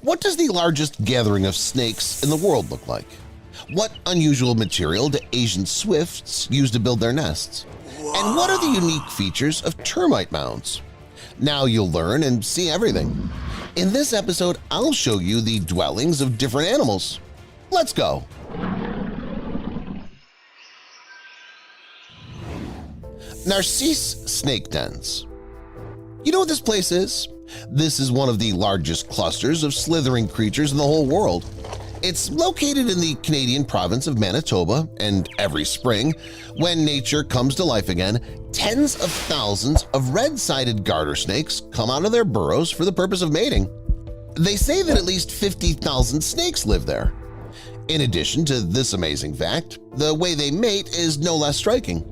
What does the largest gathering of snakes in the world look like? What unusual material do Asian swifts use to build their nests? And what are the unique features of termite mounds? Now you'll learn and see everything. In this episode, I'll show you the dwellings of different animals. Let's go! Narcisse snake dens. You know what this place is? This is one of the largest clusters of slithering creatures in the whole world. It's located in the Canadian province of Manitoba, and every spring, when nature comes to life again, tens of thousands of red-sided garter snakes come out of their burrows for the purpose of mating. They say that at least 50,000 snakes live there. In addition to this amazing fact, the way they mate is no less striking.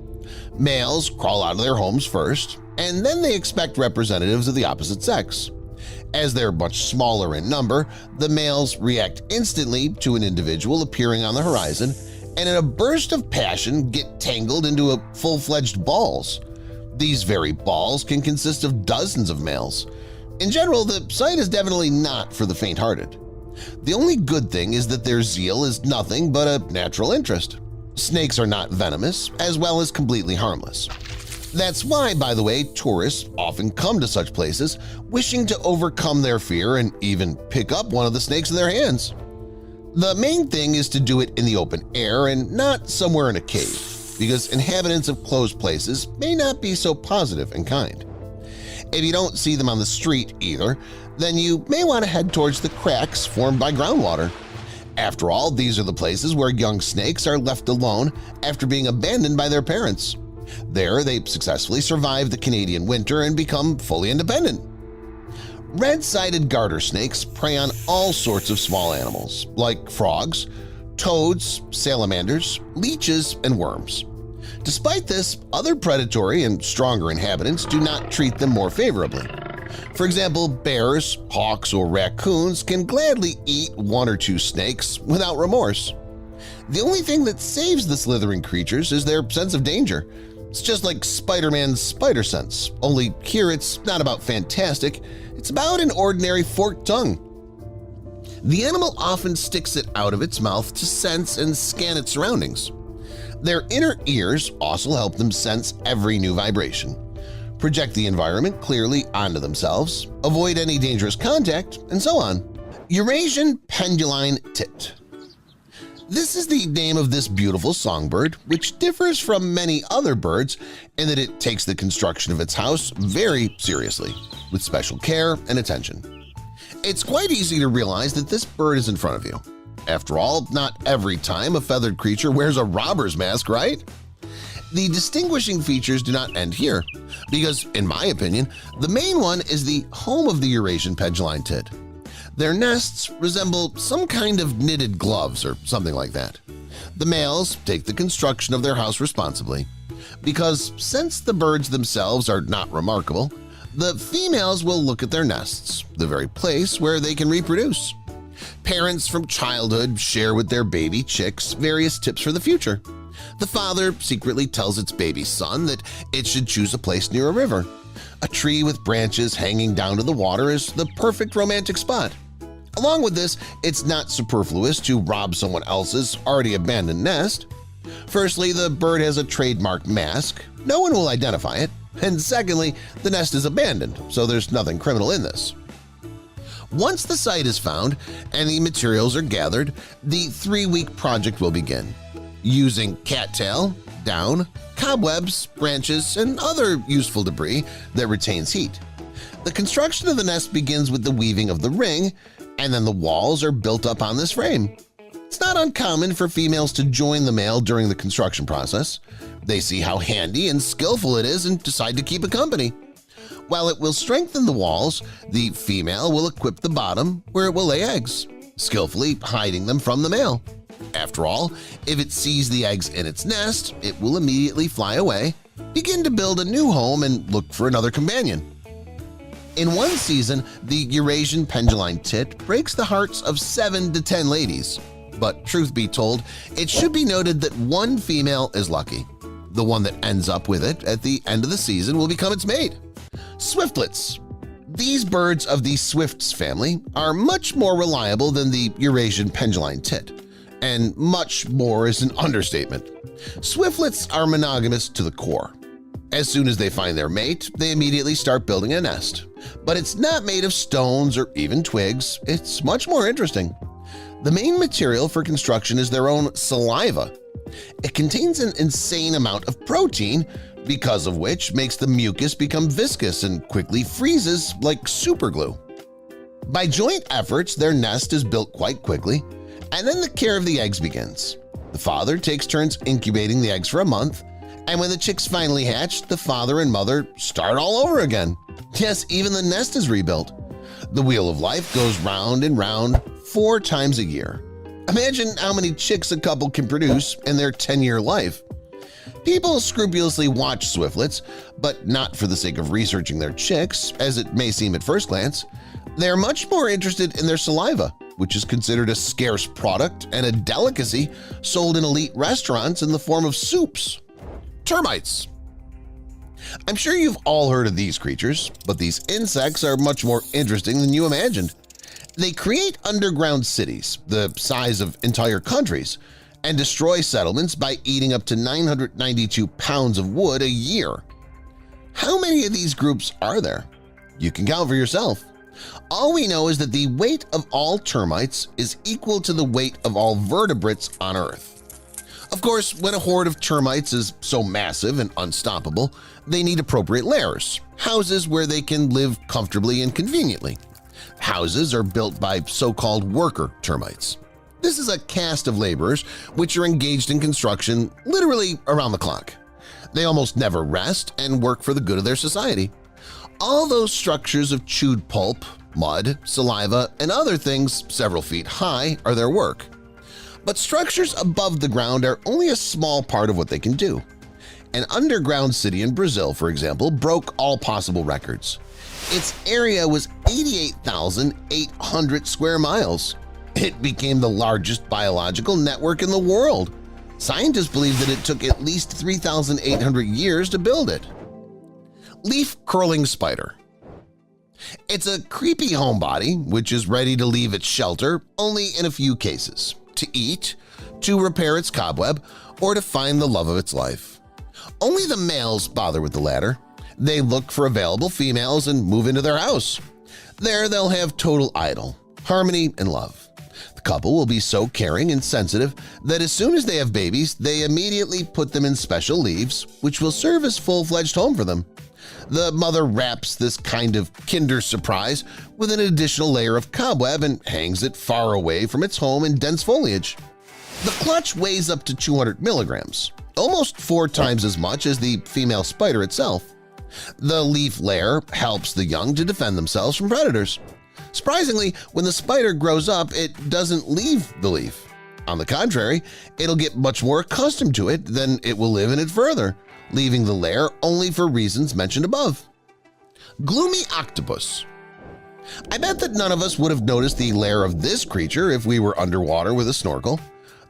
Males crawl out of their homes first, and then they expect representatives of the opposite sex. As they're much smaller in number, the males react instantly to an individual appearing on the horizon and in a burst of passion get tangled into a full-fledged balls. These very balls can consist of dozens of males. In general, the sight is definitely not for the faint-hearted. The only good thing is that their zeal is nothing but a natural interest. Snakes are not venomous, as well as completely harmless. That's why, by the way, tourists often come to such places wishing to overcome their fear and even pick up one of the snakes in their hands. The main thing is to do it in the open air and not somewhere in a cave, because inhabitants of closed places may not be so positive and kind. If you don't see them on the street either, then you may want to head towards the cracks formed by groundwater. After all, these are the places where young snakes are left alone after being abandoned by their parents. There, they successfully survive the Canadian winter and become fully independent. Red-sided garter snakes prey on all sorts of small animals, like frogs, toads, salamanders, leeches, and worms. Despite this, other predatory and stronger inhabitants do not treat them more favorably. For example, bears, hawks, or raccoons can gladly eat one or two snakes without remorse. The only thing that saves the slithering creatures is their sense of danger. It's just like Spider-Man's spider sense, only here it's not about fantastic, it's about an ordinary forked tongue. The animal often sticks it out of its mouth to sense and scan its surroundings. Their inner ears also help them sense every new vibration, project the environment clearly onto themselves, avoid any dangerous contact, and so on. Eurasian penduline tit. This is the name of this beautiful songbird, which differs from many other birds in that it takes the construction of its house very seriously, with special care and attention. It's quite easy to realize that this bird is in front of you. After all, not every time a feathered creature wears a robber's mask, right? The distinguishing features do not end here, because, in my opinion, the main one is the home of the Eurasian penduline tit. Their nests resemble some kind of knitted gloves or something like that. The males take the construction of their house responsibly, because since the birds themselves are not remarkable, the females will look at their nests, the very place where they can reproduce. Parents from childhood share with their baby chicks various tips for the future. The father secretly tells its baby son that it should choose a place near a river. A tree with branches hanging down to the water is the perfect romantic spot. Along with this, it's not superfluous to rob someone else's already abandoned nest. Firstly, the bird has a trademark mask. No one will identify it. And secondly, the nest is abandoned, so there's nothing criminal in this. Once the site is found and the materials are gathered, the 3-week project will begin. Using cattail, down, cobwebs, branches, and other useful debris that retains heat. The construction of the nest begins with the weaving of the ring, and then the walls are built up on this frame. It's not uncommon for females to join the male during the construction process. They see how handy and skillful it is and decide to keep it company. While it will strengthen the walls, the female will equip the bottom where it will lay eggs, skillfully hiding them from the male. After all, if it sees the eggs in its nest, it will immediately fly away, begin to build a new home, and look for another companion. In one season, the Eurasian penduline tit breaks the hearts of 7 to 10 ladies. But truth be told, it should be noted that one female is lucky. The one that ends up with it at the end of the season will become its mate. Swiftlets. These birds of the swifts family are much more reliable than the Eurasian penduline tit, and much more is an understatement. Swiftlets are monogamous to the core. As soon as they find their mate, they immediately start building a nest. But it's not made of stones or even twigs. It's much more interesting. The main material for construction is their own saliva. It contains an insane amount of protein, because of which makes the mucus become viscous and quickly freezes like superglue. By joint efforts, their nest is built quite quickly, and then the care of the eggs begins. The father takes turns incubating the eggs for a month, and when the chicks finally hatch, the father and mother start all over again. Yes, even the nest is rebuilt. The wheel of life goes round and round 4 times a year. Imagine how many chicks a couple can produce in their 10-year life. People scrupulously watch swiftlets, but not for the sake of researching their chicks, as it may seem at first glance. They're much more interested in their saliva, which is considered a scarce product and a delicacy sold in elite restaurants in the form of soups. Termites. I'm sure you've all heard of these creatures, but these insects are much more interesting than you imagined. They create underground cities, the size of entire countries, and destroy settlements by eating up to 992 pounds of wood a year. How many of these groups are there? You can count for yourself. All we know is that the weight of all termites is equal to the weight of all vertebrates on Earth. Of course, when a horde of termites is so massive and unstoppable, they need appropriate lairs, houses where they can live comfortably and conveniently. Houses are built by so-called worker termites. This is a caste of laborers which are engaged in construction literally around the clock. They almost never rest and work for the good of their society. All those structures of chewed pulp, mud, saliva, and other things several feet high are their work. But structures above the ground are only a small part of what they can do. An underground city in Brazil, for example, broke all possible records. Its area was 88,800 square miles. It became the largest biological network in the world. Scientists believe that it took at least 3,800 years to build it. Leaf-curling spider. It's a creepy homebody which is ready to leave its shelter only in a few cases: to eat, to repair its cobweb, or to find the love of its life. Only the males bother with the latter. They look for available females and move into their house. There they'll have total idyll, harmony, and love. The couple will be so caring and sensitive that as soon as they have babies, they immediately put them in special leaves, which will serve as full-fledged home for them. The mother wraps this kind of kinder surprise with an additional layer of cobweb and hangs it far away from its home in dense foliage. The clutch weighs up to 200 milligrams, almost 4 times as much as the female spider itself. The leaf layer helps the young to defend themselves from predators. Surprisingly, when the spider grows up, it doesn't leave the leaf. On the contrary, it'll get much more accustomed to it, then it will live in it further, leaving the lair only for reasons mentioned above. Gloomy octopus. I bet that none of us would have noticed the lair of this creature if we were underwater with a snorkel.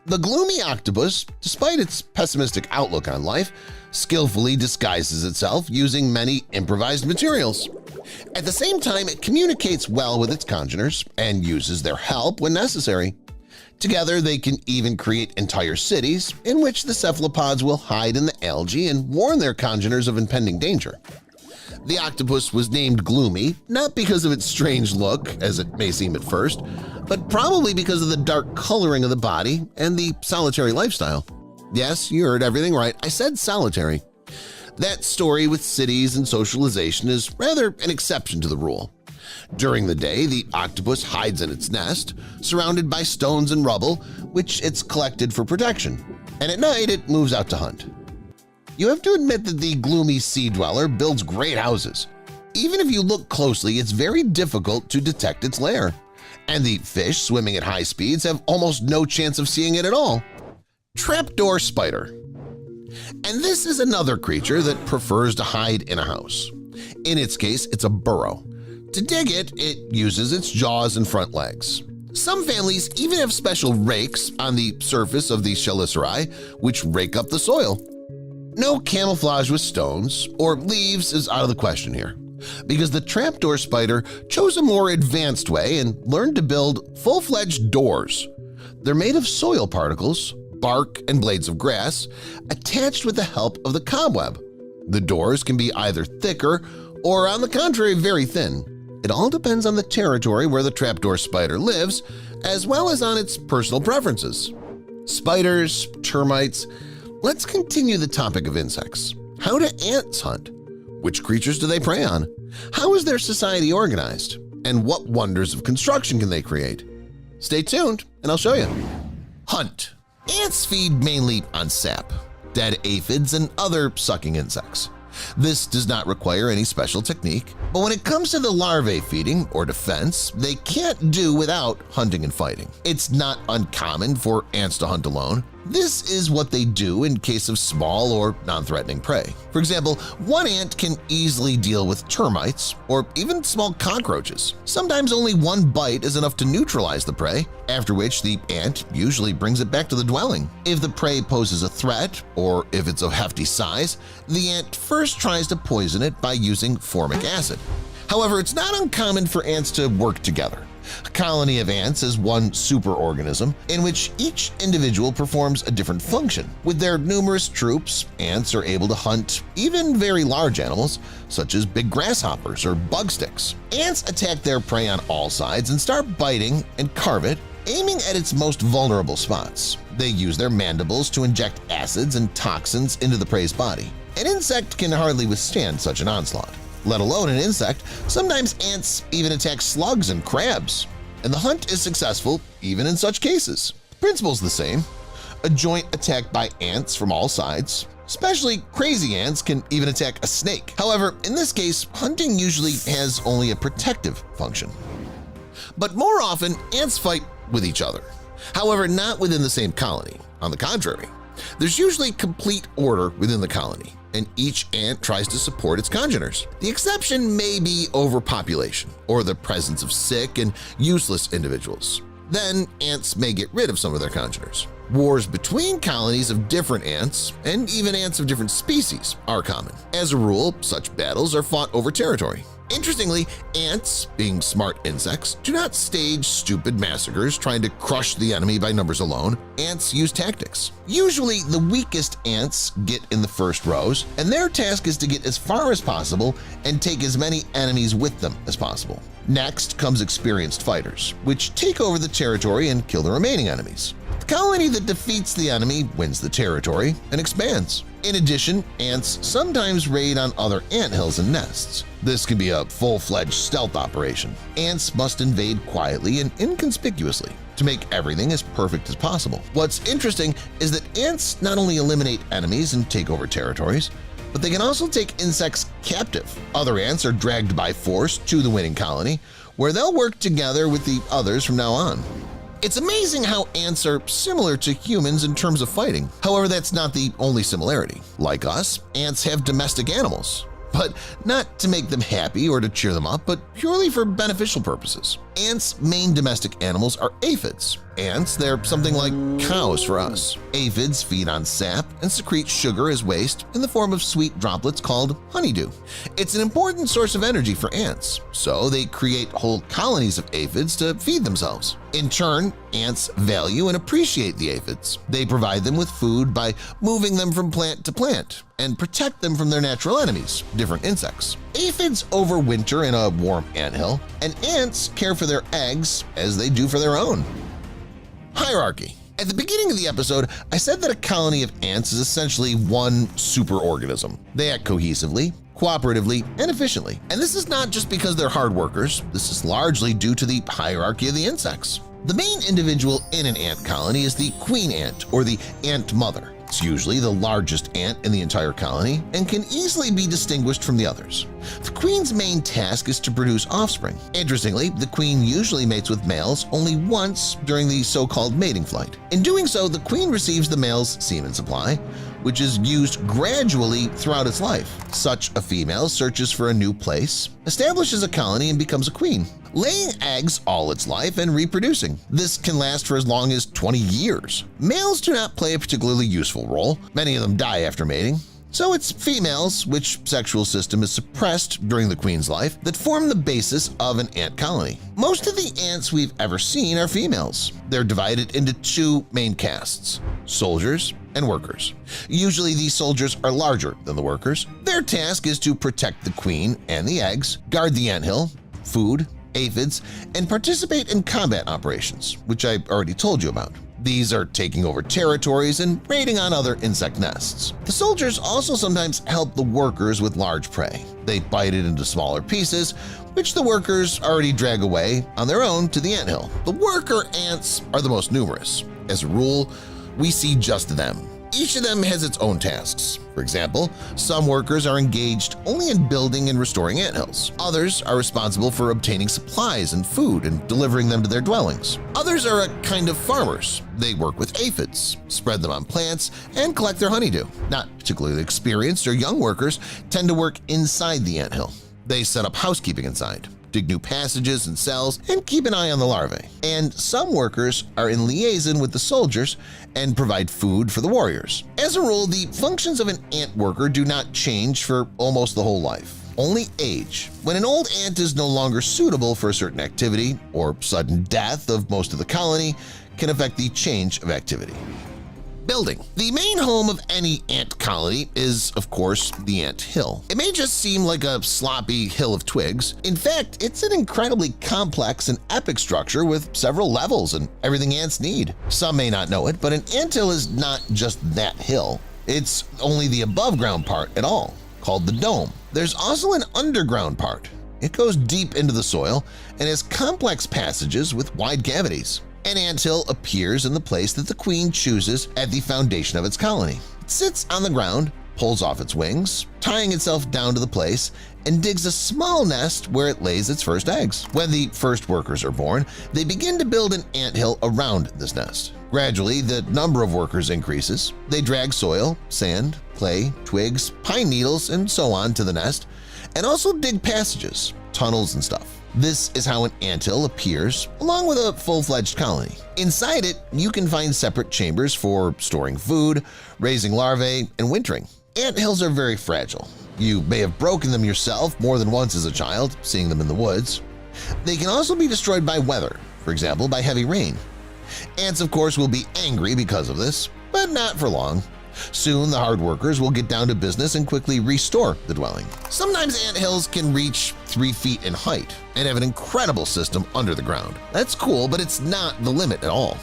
The gloomy octopus, despite its pessimistic outlook on life, skillfully disguises itself using many improvised materials. At the same time, it communicates well with its congeners and uses their help when necessary. Together, they can even create entire cities in which the cephalopods will hide in the algae and warn their congeners of impending danger. The octopus was named Gloomy not because of its strange look, as it may seem at first, but probably because of the dark coloring of the body and the solitary lifestyle. Yes, you heard everything right. I said solitary. That story with cities and socialization is rather an exception to the rule. During the day, the octopus hides in its nest, surrounded by stones and rubble, which it's collected for protection, and at night it moves out to hunt. You have to admit that the gloomy sea dweller builds great houses. Even if you look closely, it's very difficult to detect its lair, and the fish swimming at high speeds have almost no chance of seeing it at all. Trapdoor spider. And this is another creature that prefers to hide in a house. In its case, it's a burrow. To dig it, it uses its jaws and front legs. Some families even have special rakes on the surface of the chelicerae, which rake up the soil. No camouflage with stones or leaves is out of the question here. because the trapdoor spider chose a more advanced way and learned to build full-fledged doors. They're made of soil particles, bark, and blades of grass attached with the help of the cobweb. The doors can be either thicker or, on the contrary, very thin. It all depends on the territory where the trapdoor spider lives, as well as on its personal preferences. Spiders, termites. Let's continue the topic of insects. How do ants hunt? Which creatures do they prey on? How is their society organized? And what wonders of construction can they create? Stay tuned and I'll show you. Hunt. Ants feed mainly on sap, dead aphids, and other sucking insects. This does not require any special technique, but when it comes to the larvae feeding or defense, they can't do without hunting and fighting. It's not uncommon for ants to hunt alone. This is what they do in case of small or non-threatening prey. For example, one ant can easily deal with termites or even small cockroaches. Sometimes only one bite is enough to neutralize the prey, after which the ant usually brings it back to the dwelling. If the prey poses a threat, or if it's of hefty size, the ant first tries to poison it by using formic acid. However, it's not uncommon for ants to work together. A colony of ants is one superorganism in which each individual performs a different function. With their numerous troops, ants are able to hunt even very large animals, such as big grasshoppers or bug sticks. Ants attack their prey on all sides and start biting and carve it, aiming at its most vulnerable spots. They use their mandibles to inject acids and toxins into the prey's body. An insect can hardly withstand such an onslaught. Let alone an insect, sometimes ants even attack slugs and crabs. And the hunt is successful even in such cases. The principle's the same. A joint attack by ants from all sides. Especially crazy ants can even attack a snake. However, in this case, hunting usually has only a protective function. But more often, ants fight with each other. However, not within the same colony. On the contrary, there's usually complete order within the colony, and each ant tries to support its congeners. The exception may be overpopulation or the presence of sick and useless individuals. Then ants may get rid of some of their congeners. Wars between colonies of different ants and even ants of different species are common. As a rule, such battles are fought over territory. Interestingly, ants, being smart insects, do not stage stupid massacres trying to crush the enemy by numbers alone. Ants use tactics. Usually, the weakest ants get in the first rows, and their task is to get as far as possible and take as many enemies with them as possible. Next comes experienced fighters, which take over the territory and kill the remaining enemies. The colony that defeats the enemy wins the territory and expands. In addition, ants sometimes raid on other anthills and nests. This can be a full-fledged stealth operation. Ants must invade quietly and inconspicuously to make everything as perfect as possible. What's interesting is that ants not only eliminate enemies and take over territories, but they can also take insects captive. Other ants are dragged by force to the winning colony, where they'll work together with the others from now on. It's amazing how ants are similar to humans in terms of fighting. However, that's not the only similarity. Like us, ants have domestic animals, but not to make them happy or to cheer them up, but purely for beneficial purposes. Ants' main domestic animals are aphids. Ants, they're something like cows for us. Aphids feed on sap and secrete sugar as waste in the form of sweet droplets called honeydew. It's an important source of energy for ants, so they create whole colonies of aphids to feed themselves. In turn, ants value and appreciate the aphids. They provide them with food by moving them from plant to plant and protect them from their natural enemies, different insects. Aphids overwinter in a warm anthill, and ants care for their eggs as they do for their own. Hierarchy. At the beginning of the episode, I said that a colony of ants is essentially one superorganism. They act cohesively, cooperatively, and efficiently. And this is not just because they're hard workers. This is largely due to the hierarchy of the insects. The main individual in an ant colony is the queen ant or the ant mother. It's usually the largest ant in the entire colony and can easily be distinguished from the others. The queen's main task is to produce offspring. Interestingly, the queen usually mates with males only once during the so-called mating flight. In doing so, the queen receives the male's semen supply, which is used gradually throughout its life. Such a female searches for a new place, establishes a colony, and becomes a queen, laying eggs all its life and reproducing. This can last for as long as 20 years. Males do not play a particularly useful role. Many of them die after mating. So it's females, which sexual system is suppressed during the queen's life, that form the basis of an ant colony. Most of the ants we've ever seen are females. They're divided into two main castes: soldiers and workers. Usually these soldiers are larger than the workers. Their task is to protect the queen and the eggs, guard the anthill, food, aphids, and participate in combat operations, which I already told you about. These are taking over territories and raiding on other insect nests. The soldiers also sometimes help the workers with large prey. They bite it into smaller pieces, which the workers already drag away on their own to the anthill. The worker ants are the most numerous. As a rule, we see just them. Each of them has its own tasks. For example, some workers are engaged only in building and restoring anthills. Others are responsible for obtaining supplies and food and delivering them to their dwellings. Others are a kind of farmers. They work with aphids, spread them on plants, and collect their honeydew. Not particularly experienced or young workers tend to work inside the anthill. They set up housekeeping inside, dig new passages and cells, and keep an eye on the larvae. And some workers are in liaison with the soldiers and provide food for the warriors. As a rule, the functions of an ant worker do not change for almost the whole life. Only age. When an old ant is no longer suitable for a certain activity, or sudden death of most of the colony can affect the change of activity. Building. The main home of any ant colony is, of course, the ant hill. It may just seem like a sloppy hill of twigs. In fact, it's an incredibly complex and epic structure with several levels and everything ants need. Some may not know it, but an anthill is not just that hill. It's only the above-ground part at all, called the dome. There's also an underground part. It goes deep into the soil and has complex passages with wide cavities. An anthill appears in the place that the queen chooses at the foundation of its colony. It sits on the ground, pulls off its wings, tying itself down to the place, and digs a small nest where it lays its first eggs. When the first workers are born, they begin to build an anthill around this nest. Gradually, the number of workers increases. They drag soil, sand, clay, twigs, pine needles, and so on to the nest, and also dig passages, tunnels, and stuff. This is how an anthill appears, along with a full-fledged colony. Inside it, you can find separate chambers for storing food, raising larvae, and wintering. Anthills are very fragile. You may have broken them yourself more than once as a child, seeing them in the woods. They can also be destroyed by weather, for example by heavy rain. Ants, of course, will be angry because of this, but not for long. Soon the hard workers will get down to business and quickly restore the dwelling. Sometimes anthills can reach 3 feet in height and have an incredible system under the ground. That's cool, but it's not the limit at all.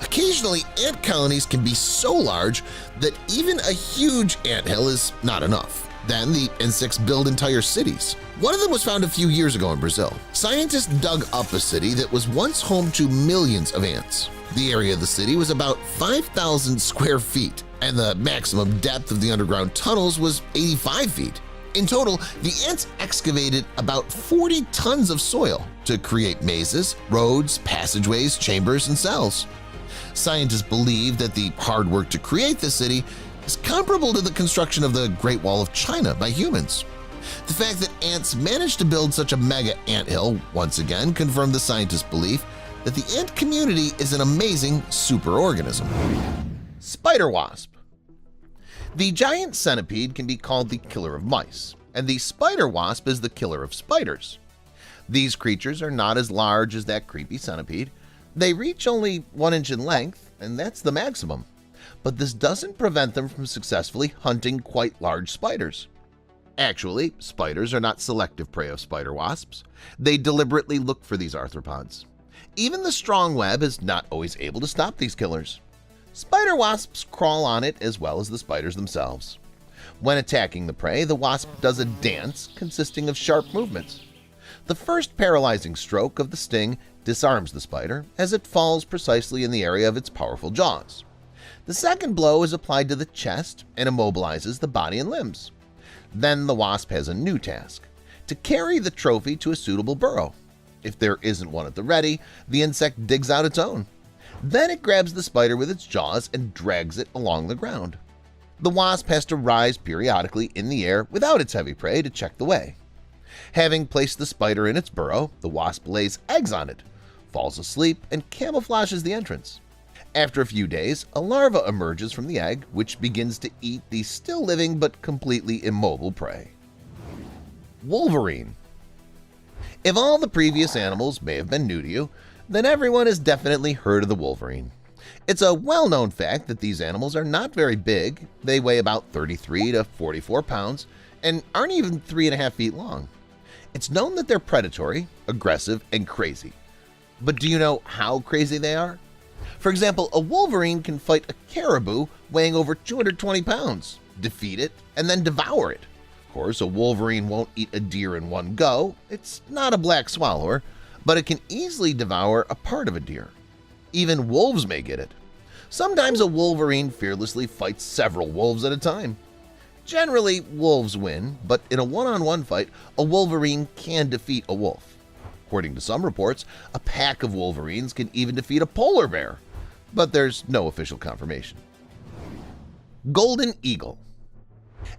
Occasionally, ant colonies can be so large that even a huge anthill is not enough. Then the insects build entire cities. One of them was found a few years ago in Brazil. Scientists dug up a city that was once home to millions of ants. The area of the city was about 5,000 square feet, and the maximum depth of the underground tunnels was 85 feet. In total, the ants excavated about 40 tons of soil to create mazes, roads, passageways, chambers, and cells. Scientists believe that the hard work to create the city is comparable to the construction of the Great Wall of China by humans. The fact that ants managed to build such a mega anthill once again confirmed the scientists' belief that the ant community is an amazing superorganism. Spider wasp. The giant centipede can be called the killer of mice, and the spider wasp is the killer of spiders. These creatures are not as large as that creepy centipede. They reach only 1 inch in length, and that's the maximum. But this doesn't prevent them from successfully hunting quite large spiders. Actually, spiders are not selective prey of spider wasps. They deliberately look for these arthropods. Even the strong web is not always able to stop these killers. Spider wasps crawl on it as well as the spiders themselves. When attacking the prey, the wasp does a dance consisting of sharp movements. The first paralyzing stroke of the sting disarms the spider as it falls precisely in the area of its powerful jaws. The second blow is applied to the chest and immobilizes the body and limbs. Then the wasp has a new task: to carry the trophy to a suitable burrow. If there isn't one at the ready, the insect digs out its own. Then it grabs the spider with its jaws and drags it along the ground. The wasp has to rise periodically in the air without its heavy prey to check the way. Having placed the spider in its burrow, the wasp lays eggs on it, falls asleep, and camouflages the entrance. After a few days, a larva emerges from the egg, which begins to eat the still living but completely immobile prey. Wolverine. If all the previous animals may have been new to you, then everyone has definitely heard of the wolverine. It's a well-known fact that these animals are not very big. They weigh about 33 to 44 pounds and aren't even 3.5 feet long. It's known that they're predatory, aggressive, and crazy. But do you know how crazy they are? For example, a wolverine can fight a caribou weighing over 220 pounds, defeat it, and then devour it. Of course, a wolverine won't eat a deer in one go. It's not a black swallower, but it can easily devour a part of a deer. Even wolves may get it. Sometimes a wolverine fearlessly fights several wolves at a time. Generally, wolves win, but in a one-on-one fight, a wolverine can defeat a wolf. According to some reports, a pack of wolverines can even defeat a polar bear, but there's no official confirmation. Golden eagle.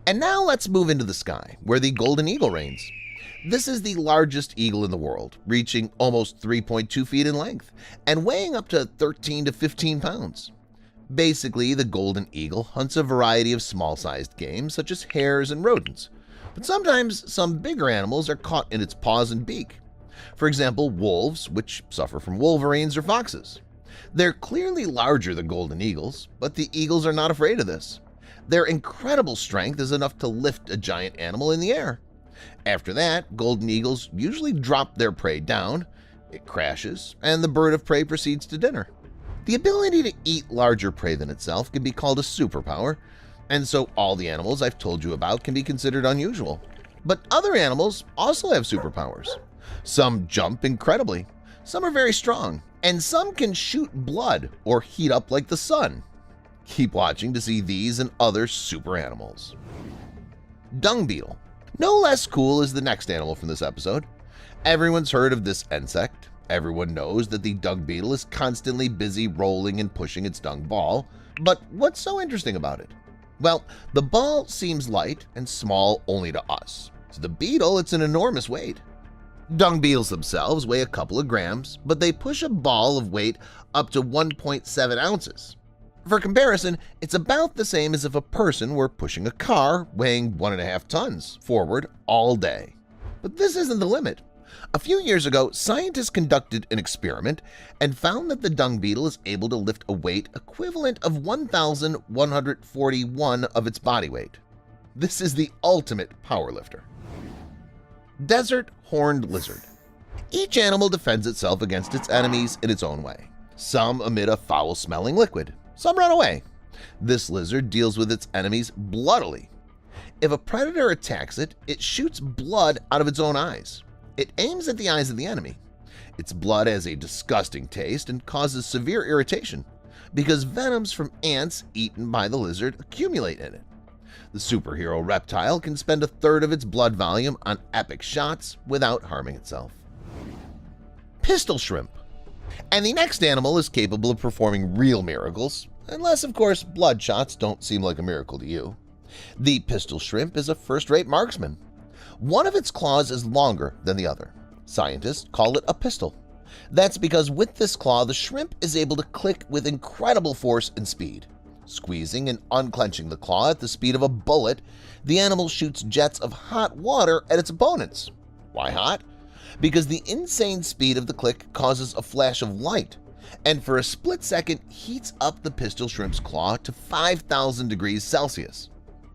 And now let's move into the sky, where the golden eagle reigns. This is the largest eagle in the world, reaching almost 3.2 feet in length and weighing up to 13 to 15 pounds. Basically, the golden eagle hunts a variety of small-sized game such as hares and rodents, but sometimes some bigger animals are caught in its paws and beak. For example, wolves, which suffer from wolverines or foxes. They're clearly larger than golden eagles, but the eagles are not afraid of this. Their incredible strength is enough to lift a giant animal in the air. After that, golden eagles usually drop their prey down, it crashes, and the bird of prey proceeds to dinner. The ability to eat larger prey than itself can be called a superpower, and so all the animals I've told you about can be considered unusual. But other animals also have superpowers. Some jump incredibly, some are very strong, and some can shoot blood or heat up like the sun. Keep watching to see these and other super animals. Dung beetle. No less cool is the next animal from this episode. Everyone's heard of this insect. Everyone knows that the dung beetle is constantly busy rolling and pushing its dung ball. But what's so interesting about it? Well, the ball seems light and small only to us. To the beetle, it's an enormous weight. Dung beetles themselves weigh a couple of grams, but they push a ball of weight up to 1.7 ounces. For comparison, it's about the same as if a person were pushing a car weighing 1.5 tons forward all day. But this isn't the limit. A few years ago, scientists conducted an experiment and found that the dung beetle is able to lift a weight equivalent of 1,141 of its body weight. This is the ultimate power lifter. Desert horned lizard. Each animal defends itself against its enemies in its own way. Some emit a foul-smelling liquid. Some run away. This lizard deals with its enemies bloodily. If a predator attacks it, it shoots blood out of its own eyes. It aims at the eyes of the enemy. Its blood has a disgusting taste and causes severe irritation because venoms from ants eaten by the lizard accumulate in it. The superhero reptile can spend a third of its blood volume on epic shots without harming itself. Pistol shrimp. And the next animal is capable of performing real miracles, unless, of course, blood shots don't seem like a miracle to you. The pistol shrimp is a first-rate marksman. One of its claws is longer than the other. Scientists call it a pistol. That's because with this claw, the shrimp is able to click with incredible force and speed. Squeezing and unclenching the claw at the speed of a bullet, the animal shoots jets of hot water at its opponents. Why hot? Because the insane speed of the click causes a flash of light, and for a split second heats up the pistol shrimp's claw to 5,000 degrees Celsius.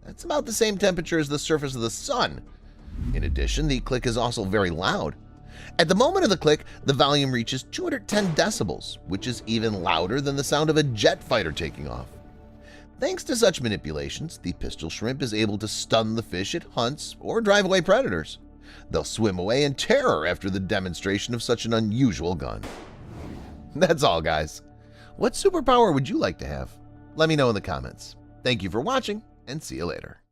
That's about the same temperature as the surface of the sun. In addition, the click is also very loud. At the moment of the click, the volume reaches 210 decibels, which is even louder than the sound of a jet fighter taking off. Thanks to such manipulations, the pistol shrimp is able to stun the fish it hunts or drive away predators. They'll swim away in terror after the demonstration of such an unusual gun. That's all, guys. What superpower would you like to have? Let me know in the comments. Thank you for watching, and see you later.